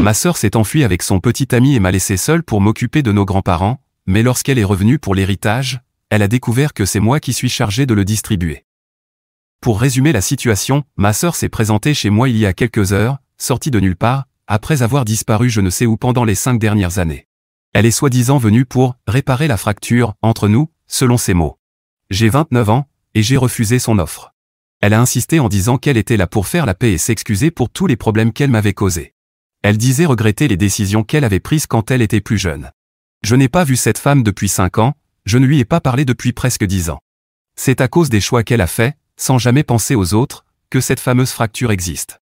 Ma sœur s'est enfuie avec son petit ami et m'a laissé seule pour m'occuper de nos grands-parents, mais lorsqu'elle est revenue pour l'héritage, elle a découvert que c'est moi qui suis chargé de le distribuer. Pour résumer la situation, ma sœur s'est présentée chez moi il y a quelques heures, sortie de nulle part, après avoir disparu je ne sais où pendant les 5 dernières années. Elle est soi-disant venue pour « réparer la fracture » entre nous, selon ses mots. J'ai 29 ans, et j'ai refusé son offre. Elle a insisté en disant qu'elle était là pour faire la paix et s'excuser pour tous les problèmes qu'elle m'avait causés. Elle disait regretter les décisions qu'elle avait prises quand elle était plus jeune. Je n'ai pas vu cette femme depuis 5 ans, je ne lui ai pas parlé depuis presque 10 ans. C'est à cause des choix qu'elle a faits, sans jamais penser aux autres, que cette fameuse fracture existe.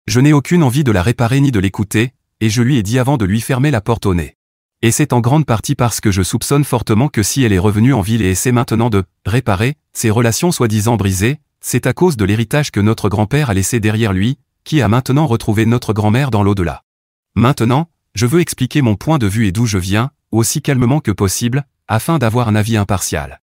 Je n'ai aucune envie de la réparer ni de l'écouter, et je lui ai dit avant de lui fermer la porte au nez. Et c'est en grande partie parce que je soupçonne fortement que si elle est revenue en ville et essaie maintenant de réparer ses relations soi-disant brisées, c'est à cause de l'héritage que notre grand-père a laissé derrière lui, qui a maintenant retrouvé notre grand-mère dans l'au-delà. Maintenant, je veux expliquer mon point de vue et d'où je viens, aussi calmement que possible, afin d'avoir un avis impartial.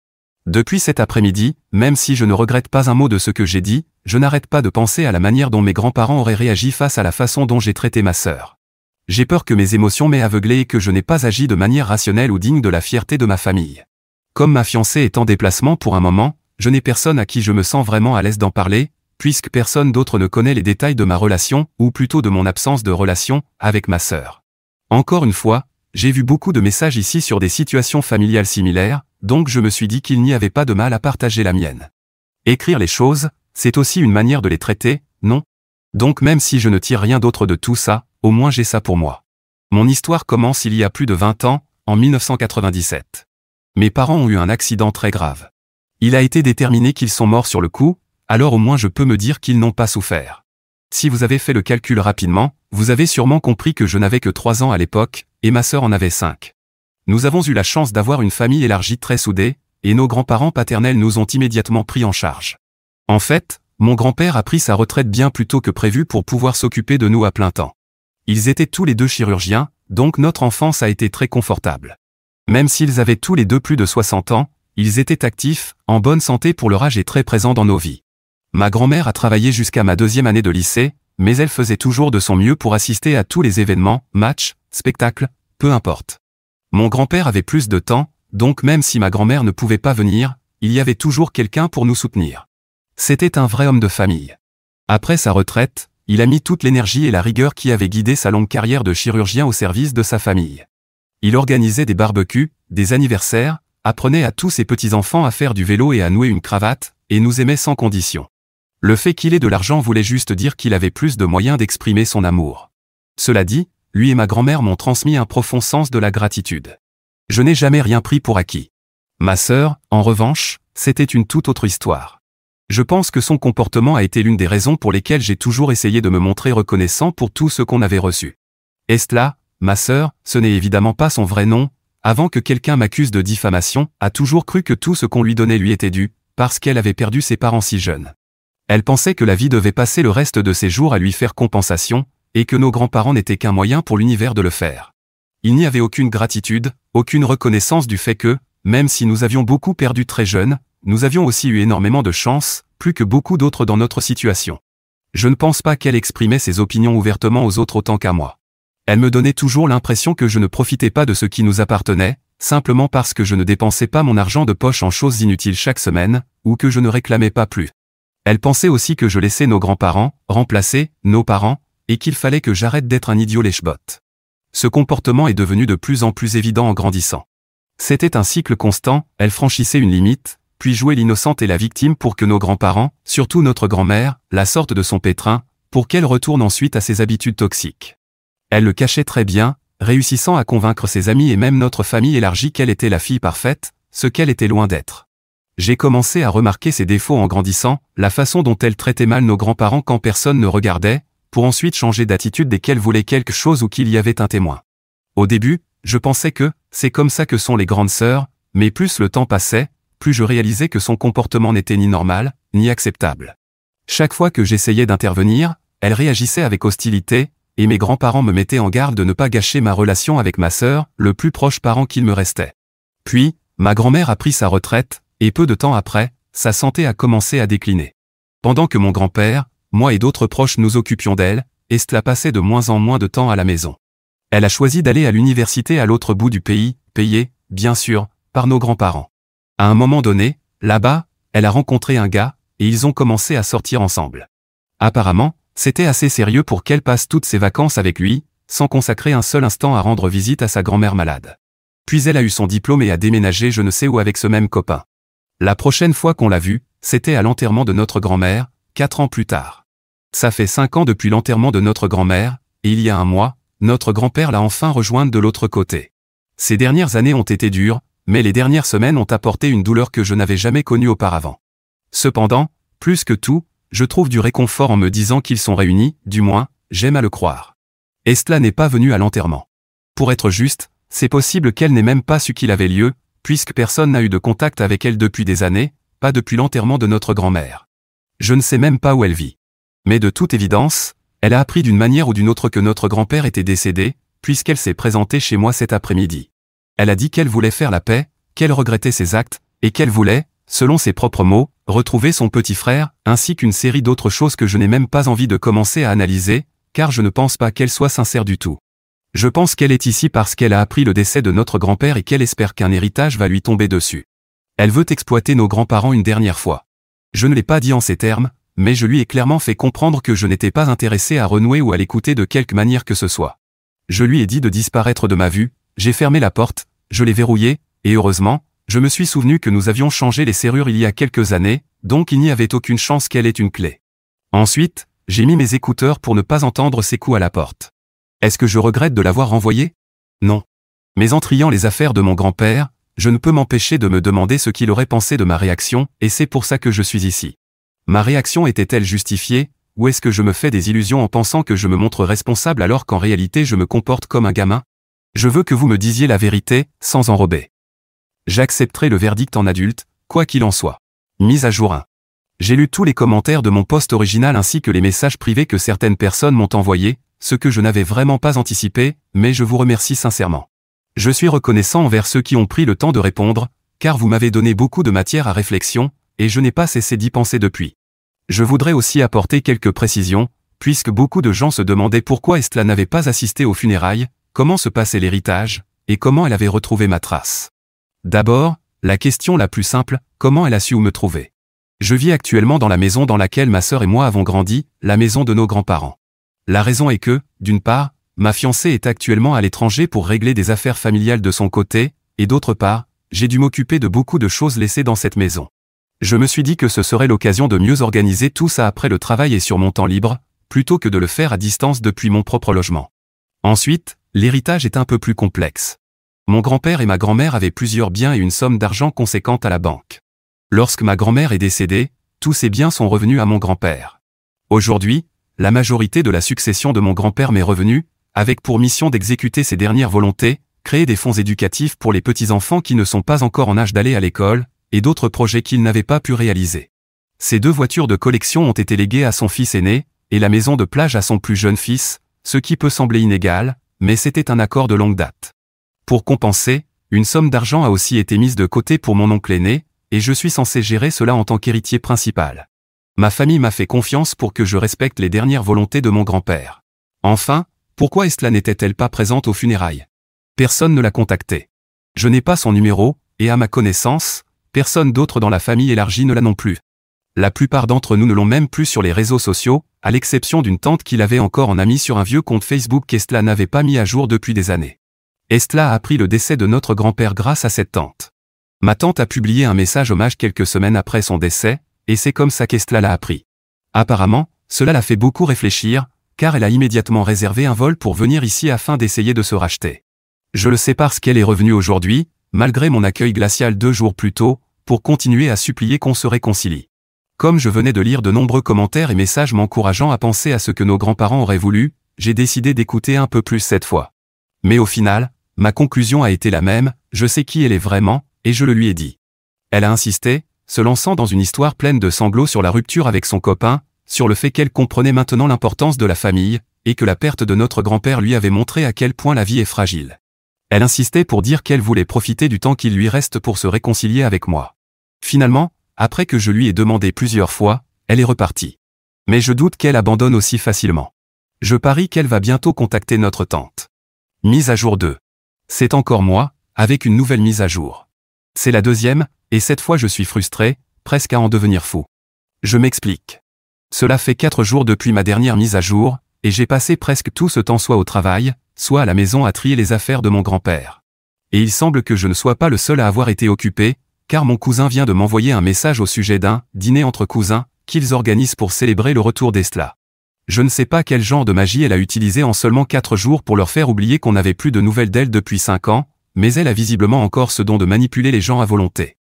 Depuis cet après-midi, même si je ne regrette pas un mot de ce que j'ai dit, je n'arrête pas de penser à la manière dont mes grands-parents auraient réagi face à la façon dont j'ai traité ma sœur. J'ai peur que mes émotions m'aient aveuglé et que je n'ai pas agi de manière rationnelle ou digne de la fierté de ma famille. Comme ma fiancée est en déplacement pour un moment, je n'ai personne à qui je me sens vraiment à l'aise d'en parler, puisque personne d'autre ne connaît les détails de ma relation, ou plutôt de mon absence de relation, avec ma sœur. Encore une fois, j'ai vu beaucoup de messages ici sur des situations familiales similaires, donc je me suis dit qu'il n'y avait pas de mal à partager la mienne. Écrire les choses, c'est aussi une manière de les traiter, non? Donc même si je ne tire rien d'autre de tout ça, au moins j'ai ça pour moi. Mon histoire commence il y a plus de 20 ans, en 1997. Mes parents ont eu un accident très grave. Il a été déterminé qu'ils sont morts sur le coup, alors au moins je peux me dire qu'ils n'ont pas souffert. Si vous avez fait le calcul rapidement, vous avez sûrement compris que je n'avais que 3 ans à l'époque, et ma sœur en avait 5. Nous avons eu la chance d'avoir une famille élargie très soudée, et nos grands-parents paternels nous ont immédiatement pris en charge. En fait, mon grand-père a pris sa retraite bien plus tôt que prévu pour pouvoir s'occuper de nous à plein temps. Ils étaient tous les deux chirurgiens, donc notre enfance a été très confortable. Même s'ils avaient tous les deux plus de 60 ans, ils étaient actifs, en bonne santé pour leur âge et très présents dans nos vies. Ma grand-mère a travaillé jusqu'à ma 2e année de lycée, mais elle faisait toujours de son mieux pour assister à tous les événements, matchs, spectacles, peu importe. Mon grand-père avait plus de temps, donc même si ma grand-mère ne pouvait pas venir, il y avait toujours quelqu'un pour nous soutenir. C'était un vrai homme de famille. Après sa retraite, il a mis toute l'énergie et la rigueur qui avait guidé sa longue carrière de chirurgien au service de sa famille. Il organisait des barbecues, des anniversaires, apprenait à tous ses petits-enfants à faire du vélo et à nouer une cravate, et nous aimait sans condition. Le fait qu'il ait de l'argent voulait juste dire qu'il avait plus de moyens d'exprimer son amour. Cela dit, lui et ma grand-mère m'ont transmis un profond sens de la gratitude. Je n'ai jamais rien pris pour acquis. Ma sœur, en revanche, c'était une toute autre histoire. Je pense que son comportement a été l'une des raisons pour lesquelles j'ai toujours essayé de me montrer reconnaissant pour tout ce qu'on avait reçu. Estla, ma sœur, ce n'est évidemment pas son vrai nom, avant que quelqu'un m'accuse de diffamation, a toujours cru que tout ce qu'on lui donnait lui était dû, parce qu'elle avait perdu ses parents si jeunes. Elle pensait que la vie devait passer le reste de ses jours à lui faire compensation, et que nos grands-parents n'étaient qu'un moyen pour l'univers de le faire. Il n'y avait aucune gratitude, aucune reconnaissance du fait que, même si nous avions beaucoup perdu très jeunes, nous avions aussi eu énormément de chance, plus que beaucoup d'autres dans notre situation. Je ne pense pas qu'elle exprimait ses opinions ouvertement aux autres autant qu'à moi. Elle me donnait toujours l'impression que je ne profitais pas de ce qui nous appartenait, simplement parce que je ne dépensais pas mon argent de poche en choses inutiles chaque semaine, ou que je ne réclamais pas plus. Elle pensait aussi que je laissais nos grands-parents remplacer nos parents, et qu'il fallait que j'arrête d'être un idiot lèche-botte. Ce comportement est devenu de plus en plus évident en grandissant. C'était un cycle constant, elle franchissait une limite, puis jouait l'innocente et la victime pour que nos grands-parents, surtout notre grand-mère, la sortent de son pétrin, pour qu'elle retourne ensuite à ses habitudes toxiques. Elle le cachait très bien, réussissant à convaincre ses amis et même notre famille élargie qu'elle était la fille parfaite, ce qu'elle était loin d'être. J'ai commencé à remarquer ses défauts en grandissant, la façon dont elle traitait mal nos grands-parents quand personne ne regardait, pour ensuite changer d'attitude dès qu'elle voulait quelque chose ou qu'il y avait un témoin. Au début, je pensais que, c'est comme ça que sont les grandes sœurs, mais plus le temps passait, plus je réalisais que son comportement n'était ni normal, ni acceptable. Chaque fois que j'essayais d'intervenir, elle réagissait avec hostilité, et mes grands-parents me mettaient en garde de ne pas gâcher ma relation avec ma sœur, le plus proche parent qu'il me restait. Puis, ma grand-mère a pris sa retraite, et peu de temps après, sa santé a commencé à décliner. Pendant que mon grand-père, moi et d'autres proches nous occupions d'elle, Estla passait de moins en moins de temps à la maison. Elle a choisi d'aller à l'université à l'autre bout du pays, payée, bien sûr, par nos grands-parents. À un moment donné, là-bas, elle a rencontré un gars, et ils ont commencé à sortir ensemble. Apparemment, c'était assez sérieux pour qu'elle passe toutes ses vacances avec lui, sans consacrer un seul instant à rendre visite à sa grand-mère malade. Puis elle a eu son diplôme et a déménagé je ne sais où avec ce même copain. La prochaine fois qu'on l'a vu, c'était à l'enterrement de notre grand-mère, 4 ans plus tard. Ça fait 5 ans depuis l'enterrement de notre grand-mère, et il y a un mois, notre grand-père l'a enfin rejointe de l'autre côté. Ces dernières années ont été dures, mais les dernières semaines ont apporté une douleur que je n'avais jamais connue auparavant. Cependant, plus que tout, je trouve du réconfort en me disant qu'ils sont réunis, du moins, j'aime à le croire. Estla n'est pas venue à l'enterrement. Pour être juste, c'est possible qu'elle n'ait même pas su qu'il avait lieu, puisque personne n'a eu de contact avec elle depuis des années, pas depuis l'enterrement de notre grand-mère. Je ne sais même pas où elle vit. Mais de toute évidence, elle a appris d'une manière ou d'une autre que notre grand-père était décédé, puisqu'elle s'est présentée chez moi cet après-midi. Elle a dit qu'elle voulait faire la paix, qu'elle regrettait ses actes, et qu'elle voulait, selon ses propres mots, retrouver son petit frère, ainsi qu'une série d'autres choses que je n'ai même pas envie de commencer à analyser, car je ne pense pas qu'elle soit sincère du tout. Je pense qu'elle est ici parce qu'elle a appris le décès de notre grand-père et qu'elle espère qu'un héritage va lui tomber dessus. Elle veut exploiter nos grands-parents une dernière fois. Je ne l'ai pas dit en ces termes, mais je lui ai clairement fait comprendre que je n'étais pas intéressé à renouer ou à l'écouter de quelque manière que ce soit. Je lui ai dit de disparaître de ma vue, j'ai fermé la porte, je l'ai verrouillée, et heureusement, je me suis souvenu que nous avions changé les serrures il y a quelques années, donc il n'y avait aucune chance qu'elle ait une clé. Ensuite, j'ai mis mes écouteurs pour ne pas entendre ses coups à la porte. Est-ce que je regrette de l'avoir renvoyée? Non. Mais en triant les affaires de mon grand-père, je ne peux m'empêcher de me demander ce qu'il aurait pensé de ma réaction, et c'est pour ça que je suis ici. Ma réaction était-elle justifiée, ou est-ce que je me fais des illusions en pensant que je me montre responsable alors qu'en réalité je me comporte comme un gamin? Je veux que vous me disiez la vérité, sans enrober. J'accepterai le verdict en adulte, quoi qu'il en soit. Mise à jour 1. J'ai lu tous les commentaires de mon post original ainsi que les messages privés que certaines personnes m'ont envoyés, ce que je n'avais vraiment pas anticipé, mais je vous remercie sincèrement. Je suis reconnaissant envers ceux qui ont pris le temps de répondre, car vous m'avez donné beaucoup de matière à réflexion, et je n'ai pas cessé d'y penser depuis. Je voudrais aussi apporter quelques précisions, puisque beaucoup de gens se demandaient pourquoi Estla n'avait pas assisté aux funérailles, comment se passait l'héritage, et comment elle avait retrouvé ma trace. D'abord, la question la plus simple, comment elle a su où me trouver? Je vis actuellement dans la maison dans laquelle ma sœur et moi avons grandi, la maison de nos grands-parents. La raison est que, d'une part, ma fiancée est actuellement à l'étranger pour régler des affaires familiales de son côté, et d'autre part, j'ai dû m'occuper de beaucoup de choses laissées dans cette maison. Je me suis dit que ce serait l'occasion de mieux organiser tout ça après le travail et sur mon temps libre, plutôt que de le faire à distance depuis mon propre logement. Ensuite, l'héritage est un peu plus complexe. Mon grand-père et ma grand-mère avaient plusieurs biens et une somme d'argent conséquente à la banque. Lorsque ma grand-mère est décédée, tous ces biens sont revenus à mon grand-père. Aujourd'hui, la majorité de la succession de mon grand-père m'est revenue, avec pour mission d'exécuter ses dernières volontés, créer des fonds éducatifs pour les petits-enfants qui ne sont pas encore en âge d'aller à l'école, et d'autres projets qu'il n'avait pas pu réaliser. Ces 2 voitures de collection ont été léguées à son fils aîné, et la maison de plage à son plus jeune fils, ce qui peut sembler inégal, mais c'était un accord de longue date. Pour compenser, une somme d'argent a aussi été mise de côté pour mon oncle aîné, et je suis censé gérer cela en tant qu'héritier principal. Ma famille m'a fait confiance pour que je respecte les dernières volontés de mon grand-père. Enfin, pourquoi Estla n'était-elle pas présente aux funérailles? Personne ne l'a contactée. Je n'ai pas son numéro, et à ma connaissance, personne d'autre dans la famille élargie ne l'a non plus. La plupart d'entre nous ne l'ont même plus sur les réseaux sociaux, à l'exception d'une tante qui l'avait encore en ami sur un vieux compte Facebook qu'Estla n'avait pas mis à jour depuis des années. Estla a appris le décès de notre grand-père grâce à cette tante. Ma tante a publié un message hommage quelques semaines après son décès, et c'est comme ça qu'Estla l'a appris. Apparemment, cela l'a fait beaucoup réfléchir, car elle a immédiatement réservé un vol pour venir ici afin d'essayer de se racheter. Je le sais parce qu'elle est revenue aujourd'hui, malgré mon accueil glacial 2 jours plus tôt, pour continuer à supplier qu'on se réconcilie. Comme je venais de lire de nombreux commentaires et messages m'encourageant à penser à ce que nos grands-parents auraient voulu, j'ai décidé d'écouter un peu plus cette fois. Mais au final, ma conclusion a été la même, je sais qui elle est vraiment, et je le lui ai dit. Elle a insisté, se lançant dans une histoire pleine de sanglots sur la rupture avec son copain, sur le fait qu'elle comprenait maintenant l'importance de la famille, et que la perte de notre grand-père lui avait montré à quel point la vie est fragile. Elle insistait pour dire qu'elle voulait profiter du temps qu'il lui reste pour se réconcilier avec moi. Finalement, après que je lui ai demandé plusieurs fois, elle est repartie. Mais je doute qu'elle abandonne aussi facilement. Je parie qu'elle va bientôt contacter notre tante. Mise à jour 2. C'est encore moi, avec une nouvelle mise à jour. C'est la deuxième, et cette fois je suis frustré, presque à en devenir fou. Je m'explique. Cela fait 4 jours depuis ma dernière mise à jour, et j'ai passé presque tout ce temps soit au travail, soit à la maison à trier les affaires de mon grand-père. Et il semble que je ne sois pas le seul à avoir été occupé, car mon cousin vient de m'envoyer un message au sujet d'un « dîner entre cousins » qu'ils organisent pour célébrer le retour d'Estla. Je ne sais pas quel genre de magie elle a utilisé en seulement 4 jours pour leur faire oublier qu'on n'avait plus de nouvelles d'elle depuis 5 ans, mais elle a visiblement encore ce don de manipuler les gens à volonté.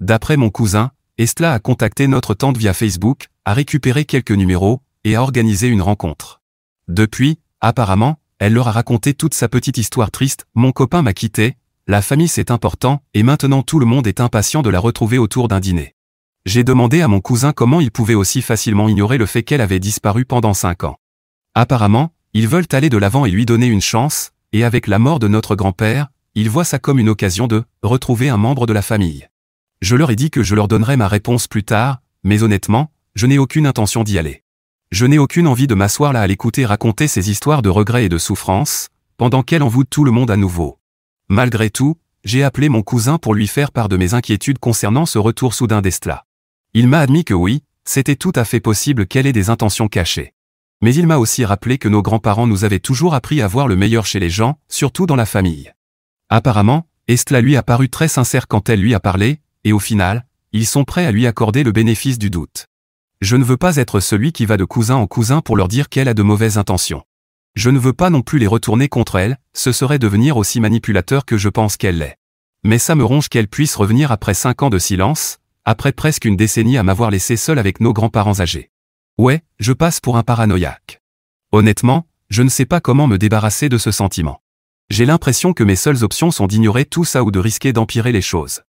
D'après mon cousin, Estla a contacté notre tante via Facebook, a récupéré quelques numéros, et a organisé une rencontre. Depuis, apparemment, elle leur a raconté toute sa petite histoire triste, mon copain m'a quitté, la famille c'est important, et maintenant tout le monde est impatient de la retrouver autour d'un dîner. J'ai demandé à mon cousin comment il pouvait aussi facilement ignorer le fait qu'elle avait disparu pendant 5 ans. Apparemment, ils veulent aller de l'avant et lui donner une chance, et avec la mort de notre grand-père, ils voient ça comme une occasion de retrouver un membre de la famille. Je leur ai dit que je leur donnerais ma réponse plus tard, mais honnêtement, je n'ai aucune intention d'y aller. Je n'ai aucune envie de m'asseoir là à l'écouter raconter ses histoires de regrets et de souffrance, pendant qu'elle envoûte tout le monde à nouveau. Malgré tout, j'ai appelé mon cousin pour lui faire part de mes inquiétudes concernant ce retour soudain d'Estla. Il m'a admis que oui, c'était tout à fait possible qu'elle ait des intentions cachées. Mais il m'a aussi rappelé que nos grands-parents nous avaient toujours appris à voir le meilleur chez les gens, surtout dans la famille. Apparemment, Estla lui a paru très sincère quand elle lui a parlé, et au final, ils sont prêts à lui accorder le bénéfice du doute. Je ne veux pas être celui qui va de cousin en cousin pour leur dire qu'elle a de mauvaises intentions. Je ne veux pas non plus les retourner contre elle, ce serait devenir aussi manipulateur que je pense qu'elle l'est. Mais ça me ronge qu'elle puisse revenir après 5 ans de silence, après presque une décennie à m'avoir laissé seul avec nos grands-parents âgés. Ouais, je passe pour un paranoïaque. Honnêtement, je ne sais pas comment me débarrasser de ce sentiment. J'ai l'impression que mes seules options sont d'ignorer tout ça ou de risquer d'empirer les choses.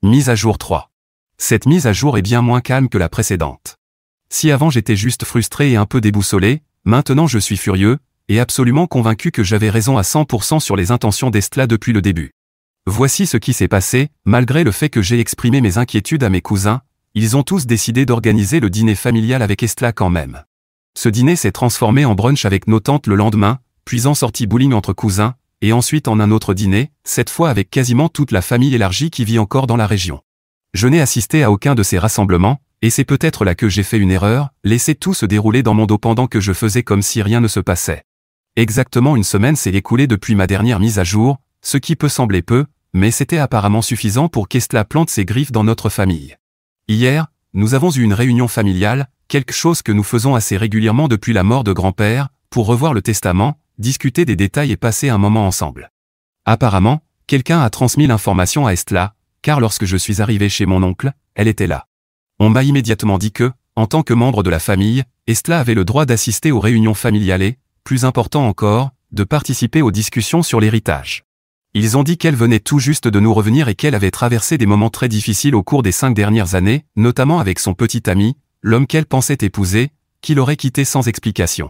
Mise à jour 3. Cette mise à jour est bien moins calme que la précédente. Si avant j'étais juste frustré et un peu déboussolé, maintenant je suis furieux, et absolument convaincu que j'avais raison à 100% sur les intentions d'Estla depuis le début. Voici ce qui s'est passé, malgré le fait que j'ai exprimé mes inquiétudes à mes cousins, ils ont tous décidé d'organiser le dîner familial avec Estla quand même. Ce dîner s'est transformé en brunch avec nos tantes le lendemain, puis en sortie bowling entre cousins, et ensuite en un autre dîner, cette fois avec quasiment toute la famille élargie qui vit encore dans la région. Je n'ai assisté à aucun de ces rassemblements, et c'est peut-être là que j'ai fait une erreur, laisser tout se dérouler dans mon dos pendant que je faisais comme si rien ne se passait. Exactement une semaine s'est écoulée depuis ma dernière mise à jour, ce qui peut sembler peu, mais c'était apparemment suffisant pour qu'Estla plante ses griffes dans notre famille. Hier, nous avons eu une réunion familiale, quelque chose que nous faisons assez régulièrement depuis la mort de grand-père, pour revoir le testament, discuter des détails et passer un moment ensemble. Apparemment, quelqu'un a transmis l'information à Estla, car lorsque je suis arrivé chez mon oncle, elle était là. On m'a immédiatement dit que, en tant que membre de la famille, Estla avait le droit d'assister aux réunions familiales et, plus important encore, de participer aux discussions sur l'héritage. Ils ont dit qu'elle venait tout juste de nous revenir et qu'elle avait traversé des moments très difficiles au cours des 5 dernières années, notamment avec son petit ami, l'homme qu'elle pensait épouser, qui l'aurait quitté sans explication.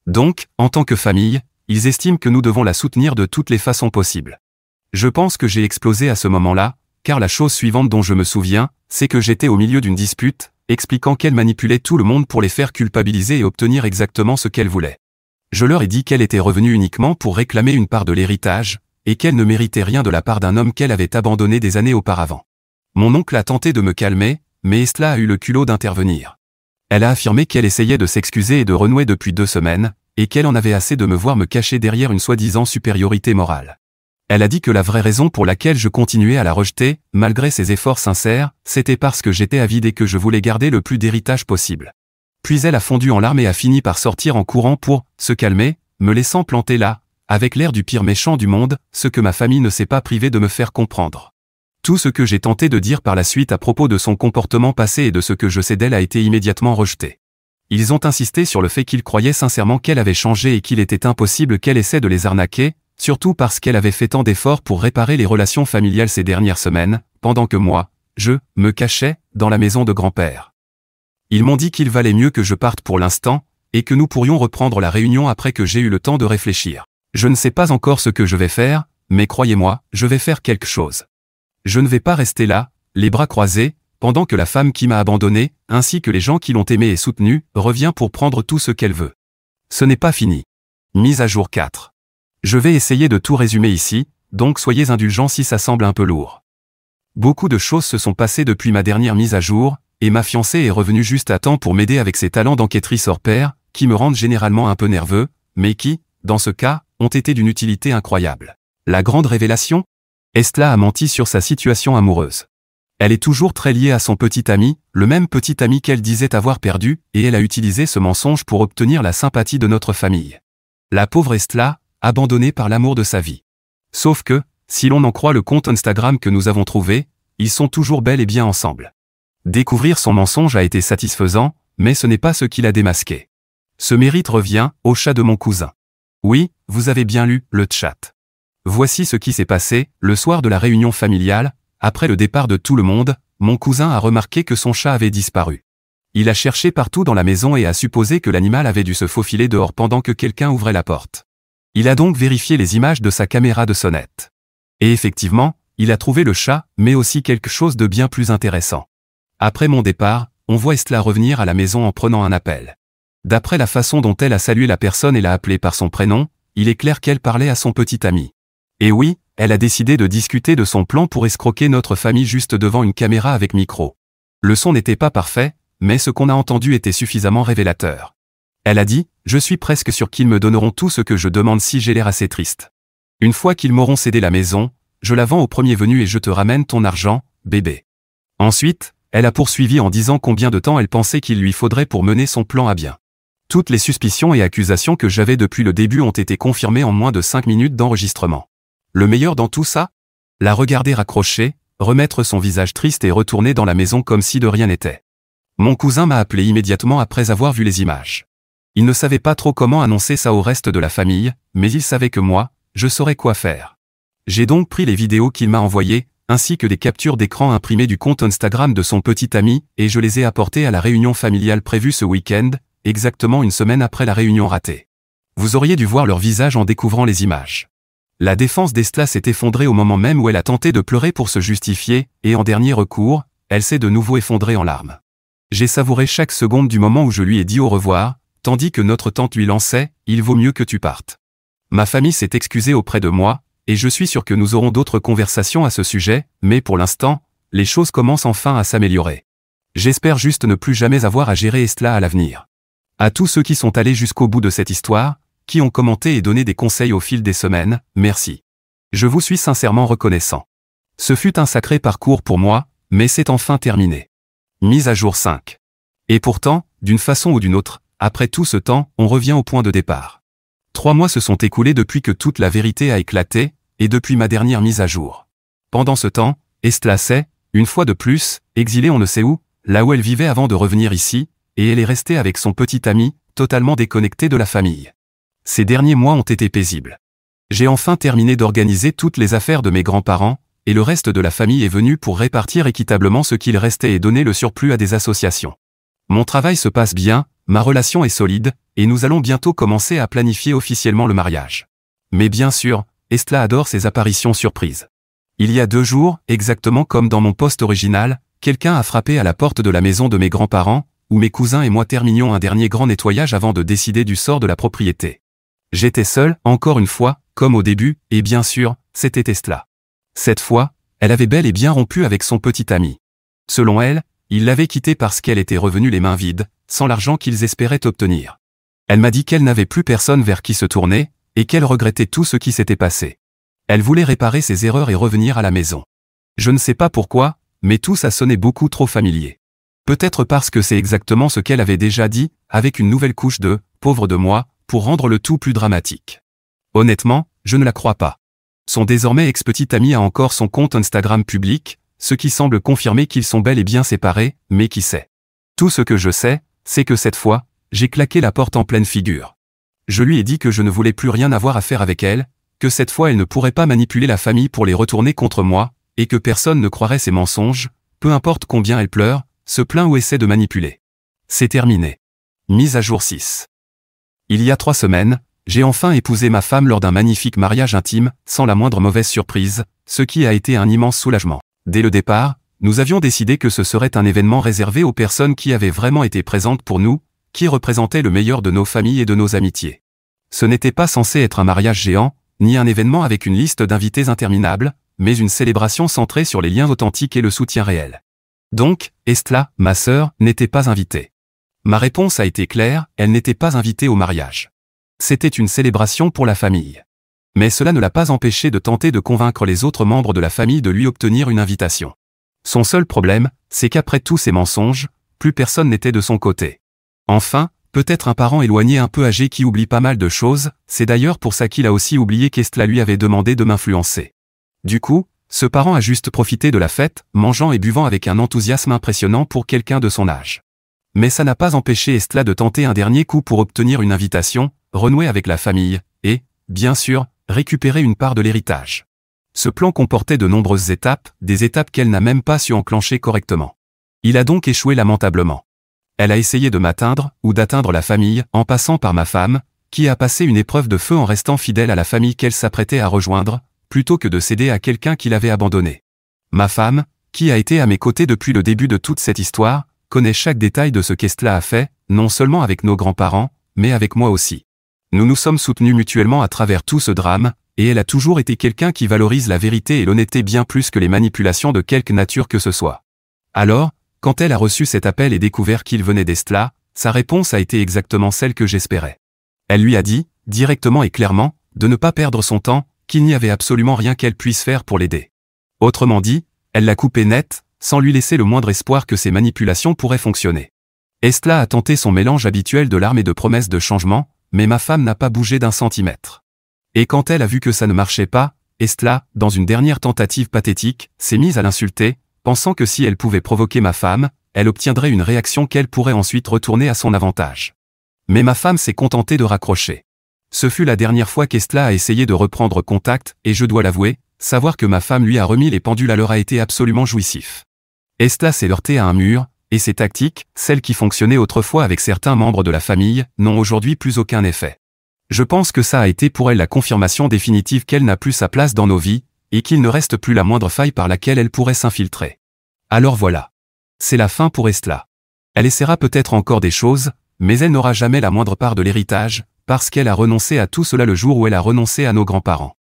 Donc, en tant que famille, ils estiment que nous devons la soutenir de toutes les façons possibles. Je pense que j'ai explosé à ce moment-là, car la chose suivante dont je me souviens, c'est que j'étais au milieu d'une dispute, expliquant qu'elle manipulait tout le monde pour les faire culpabiliser et obtenir exactement ce qu'elle voulait. Je leur ai dit qu'elle était revenue uniquement pour réclamer une part de l'héritage, et qu'elle ne méritait rien de la part d'un homme qu'elle avait abandonné des années auparavant. Mon oncle a tenté de me calmer, mais Estla a eu le culot d'intervenir. Elle a affirmé qu'elle essayait de s'excuser et de renouer depuis 2 semaines, et qu'elle en avait assez de me voir me cacher derrière une soi-disant supériorité morale. Elle a dit que la vraie raison pour laquelle je continuais à la rejeter, malgré ses efforts sincères, c'était parce que j'étais avide et que je voulais garder le plus d'héritage possible. Puis elle a fondu en larmes et a fini par sortir en courant pour se calmer, me laissant planter là, avec l'air du pire méchant du monde, ce que ma famille ne s'est pas privée de me faire comprendre. Tout ce que j'ai tenté de dire par la suite à propos de son comportement passé et de ce que je sais d'elle a été immédiatement rejeté. Ils ont insisté sur le fait qu'ils croyaient sincèrement qu'elle avait changé et qu'il était impossible qu'elle essaie de les arnaquer, surtout parce qu'elle avait fait tant d'efforts pour réparer les relations familiales ces dernières semaines, pendant que moi, je me cachais dans la maison de grand-père. Ils m'ont dit qu'il valait mieux que je parte pour l'instant, et que nous pourrions reprendre la réunion après que j'ai eu le temps de réfléchir. Je ne sais pas encore ce que je vais faire, mais croyez-moi, je vais faire quelque chose. Je ne vais pas rester là, les bras croisés, pendant que la femme qui m'a abandonné, ainsi que les gens qui l'ont aimé et soutenu, revient pour prendre tout ce qu'elle veut. Ce n'est pas fini. Mise à jour 4. Je vais essayer de tout résumer ici, donc soyez indulgents si ça semble un peu lourd. Beaucoup de choses se sont passées depuis ma dernière mise à jour, et ma fiancée est revenue juste à temps pour m'aider avec ses talents d'enquêtrice hors pair, qui me rendent généralement un peu nerveux, mais qui, dans ce cas, ont été d'une utilité incroyable. La grande révélation ? Estla a menti sur sa situation amoureuse. Elle est toujours très liée à son petit ami, le même petit ami qu'elle disait avoir perdu, et elle a utilisé ce mensonge pour obtenir la sympathie de notre famille. La pauvre Estla, abandonnée par l'amour de sa vie. Sauf que, si l'on en croit le compte Instagram que nous avons trouvé, ils sont toujours bel et bien ensemble. Découvrir son mensonge a été satisfaisant, mais ce n'est pas ce qui l'a démasqué. Ce mérite revient au chat de mon cousin. Oui, vous avez bien lu le chat. Voici ce qui s'est passé, le soir de la réunion familiale, après le départ de tout le monde, mon cousin a remarqué que son chat avait disparu. Il a cherché partout dans la maison et a supposé que l'animal avait dû se faufiler dehors pendant que quelqu'un ouvrait la porte. Il a donc vérifié les images de sa caméra de sonnette. Et effectivement, il a trouvé le chat, mais aussi quelque chose de bien plus intéressant. Après mon départ, on voit Estla revenir à la maison en prenant un appel. D'après la façon dont elle a salué la personne et l'a appelé par son prénom, il est clair qu'elle parlait à son petit ami. Et oui, elle a décidé de discuter de son plan pour escroquer notre famille juste devant une caméra avec micro. Le son n'était pas parfait, mais ce qu'on a entendu était suffisamment révélateur. Elle a dit « Je suis presque sûr qu'ils me donneront tout ce que je demande si j'ai l'air assez triste. Une fois qu'ils m'auront cédé la maison, je la vends au premier venu et je te ramène ton argent, bébé. » Ensuite, elle a poursuivi en disant combien de temps elle pensait qu'il lui faudrait pour mener son plan à bien. Toutes les suspicions et accusations que j'avais depuis le début ont été confirmées en moins de 5 minutes d'enregistrement. Le meilleur dans tout ça ? La regarder raccrocher, remettre son visage triste et retourner dans la maison comme si de rien n'était. Mon cousin m'a appelé immédiatement après avoir vu les images. Il ne savait pas trop comment annoncer ça au reste de la famille, mais il savait que moi, je saurais quoi faire. J'ai donc pris les vidéos qu'il m'a envoyées, ainsi que des captures d'écran imprimées du compte Instagram de son petit ami, et je les ai apportées à la réunion familiale prévue ce week-end, exactement une semaine après la réunion ratée. Vous auriez dû voir leur visage en découvrant les images. La défense d'Estla s'est effondrée au moment même où elle a tenté de pleurer pour se justifier, et en dernier recours, elle s'est de nouveau effondrée en larmes. J'ai savouré chaque seconde du moment où je lui ai dit au revoir, tandis que notre tante lui lançait « Il vaut mieux que tu partes ». Ma famille s'est excusée auprès de moi, et je suis sûr que nous aurons d'autres conversations à ce sujet, mais pour l'instant, les choses commencent enfin à s'améliorer. J'espère juste ne plus jamais avoir à gérer Estla à l'avenir. À tous ceux qui sont allés jusqu'au bout de cette histoire, qui ont commenté et donné des conseils au fil des semaines, merci. Je vous suis sincèrement reconnaissant. Ce fut un sacré parcours pour moi, mais c'est enfin terminé. Mise à jour 5. Et pourtant, d'une façon ou d'une autre, après tout ce temps, on revient au point de départ. 3 mois se sont écoulés depuis que toute la vérité a éclaté, et depuis ma dernière mise à jour. Pendant ce temps, Estla s'est, une fois de plus, exilée on ne sait où, là où elle vivait avant de revenir ici, et elle est restée avec son petit ami, totalement déconnectée de la famille. Ces derniers mois ont été paisibles. J'ai enfin terminé d'organiser toutes les affaires de mes grands-parents, et le reste de la famille est venu pour répartir équitablement ce qu'il restait et donner le surplus à des associations. Mon travail se passe bien, ma relation est solide, et nous allons bientôt commencer à planifier officiellement le mariage. Mais bien sûr, Estla adore ses apparitions surprises. Il y a 2 jours, exactement comme dans mon post original, quelqu'un a frappé à la porte de la maison de mes grands-parents, où mes cousins et moi terminions un dernier grand nettoyage avant de décider du sort de la propriété. J'étais seul, encore une fois, comme au début, et bien sûr, c'était Estla. Cette fois, elle avait bel et bien rompu avec son petit ami. Selon elle, il l'avait quitté parce qu'elle était revenue les mains vides, sans l'argent qu'ils espéraient obtenir. Elle m'a dit qu'elle n'avait plus personne vers qui se tourner, et qu'elle regrettait tout ce qui s'était passé. Elle voulait réparer ses erreurs et revenir à la maison. Je ne sais pas pourquoi, mais tout ça sonnait beaucoup trop familier. Peut-être parce que c'est exactement ce qu'elle avait déjà dit, avec une nouvelle couche de « pauvre de moi », pour rendre le tout plus dramatique. Honnêtement, je ne la crois pas. Son désormais ex-petit ami a encore son compte Instagram public, ce qui semble confirmer qu'ils sont bel et bien séparés, mais qui sait. Tout ce que je sais, c'est que cette fois, j'ai claqué la porte en pleine figure. Je lui ai dit que je ne voulais plus rien avoir à faire avec elle, que cette fois elle ne pourrait pas manipuler la famille pour les retourner contre moi, et que personne ne croirait ses mensonges, peu importe combien elle pleure, se plaint ou essaie de manipuler. C'est terminé. Mise à jour 6. Il y a 3 semaines, j'ai enfin épousé ma femme lors d'un magnifique mariage intime, sans la moindre mauvaise surprise, ce qui a été un immense soulagement. Dès le départ, nous avions décidé que ce serait un événement réservé aux personnes qui avaient vraiment été présentes pour nous, qui représentaient le meilleur de nos familles et de nos amitiés. Ce n'était pas censé être un mariage géant, ni un événement avec une liste d'invités interminable, mais une célébration centrée sur les liens authentiques et le soutien réel. Donc, Estla, ma sœur, n'était pas invitée. Ma réponse a été claire, elle n'était pas invitée au mariage. C'était une célébration pour la famille. Mais cela ne l'a pas empêchée de tenter de convaincre les autres membres de la famille de lui obtenir une invitation. Son seul problème, c'est qu'après tous ces mensonges, plus personne n'était de son côté. Enfin, peut-être un parent éloigné un peu âgé qui oublie pas mal de choses, c'est d'ailleurs pour ça qu'il a aussi oublié qu'Estla lui avait demandé de m'influencer. Du coup, ce parent a juste profité de la fête, mangeant et buvant avec un enthousiasme impressionnant pour quelqu'un de son âge. Mais ça n'a pas empêché Estla de tenter un dernier coup pour obtenir une invitation, renouer avec la famille, et, bien sûr, récupérer une part de l'héritage. Ce plan comportait de nombreuses étapes, des étapes qu'elle n'a même pas su enclencher correctement. Il a donc échoué lamentablement. Elle a essayé de m'atteindre, ou d'atteindre la famille, en passant par ma femme, qui a passé une épreuve de feu en restant fidèle à la famille qu'elle s'apprêtait à rejoindre, plutôt que de céder à quelqu'un qui l'avait abandonnée. Ma femme, qui a été à mes côtés depuis le début de toute cette histoire, connaît chaque détail de ce qu'Estla a fait, non seulement avec nos grands-parents, mais avec moi aussi. Nous nous sommes soutenus mutuellement à travers tout ce drame, et elle a toujours été quelqu'un qui valorise la vérité et l'honnêteté bien plus que les manipulations de quelque nature que ce soit. Alors, quand elle a reçu cet appel et découvert qu'il venait d'Estla, sa réponse a été exactement celle que j'espérais. Elle lui a dit, directement et clairement, de ne pas perdre son temps, qu'il n'y avait absolument rien qu'elle puisse faire pour l'aider. Autrement dit, elle l'a coupé net, sans lui laisser le moindre espoir que ses manipulations pourraient fonctionner. Estla a tenté son mélange habituel de larmes et de promesses de changement, mais ma femme n'a pas bougé d'un centimètre. Et quand elle a vu que ça ne marchait pas, Estla, dans une dernière tentative pathétique, s'est mise à l'insulter, pensant que si elle pouvait provoquer ma femme, elle obtiendrait une réaction qu'elle pourrait ensuite retourner à son avantage. Mais ma femme s'est contentée de raccrocher. Ce fut la dernière fois qu'Estla a essayé de reprendre contact, et je dois l'avouer, savoir que ma femme lui a remis les pendules à l'heure a été absolument jouissif. Estla s'est heurtée à un mur, et ses tactiques, celles qui fonctionnaient autrefois avec certains membres de la famille, n'ont aujourd'hui plus aucun effet. Je pense que ça a été pour elle la confirmation définitive qu'elle n'a plus sa place dans nos vies, et qu'il ne reste plus la moindre faille par laquelle elle pourrait s'infiltrer. Alors voilà. C'est la fin pour Estla. Elle essaiera peut-être encore des choses, mais elle n'aura jamais la moindre part de l'héritage, parce qu'elle a renoncé à tout cela le jour où elle a renoncé à nos grands-parents.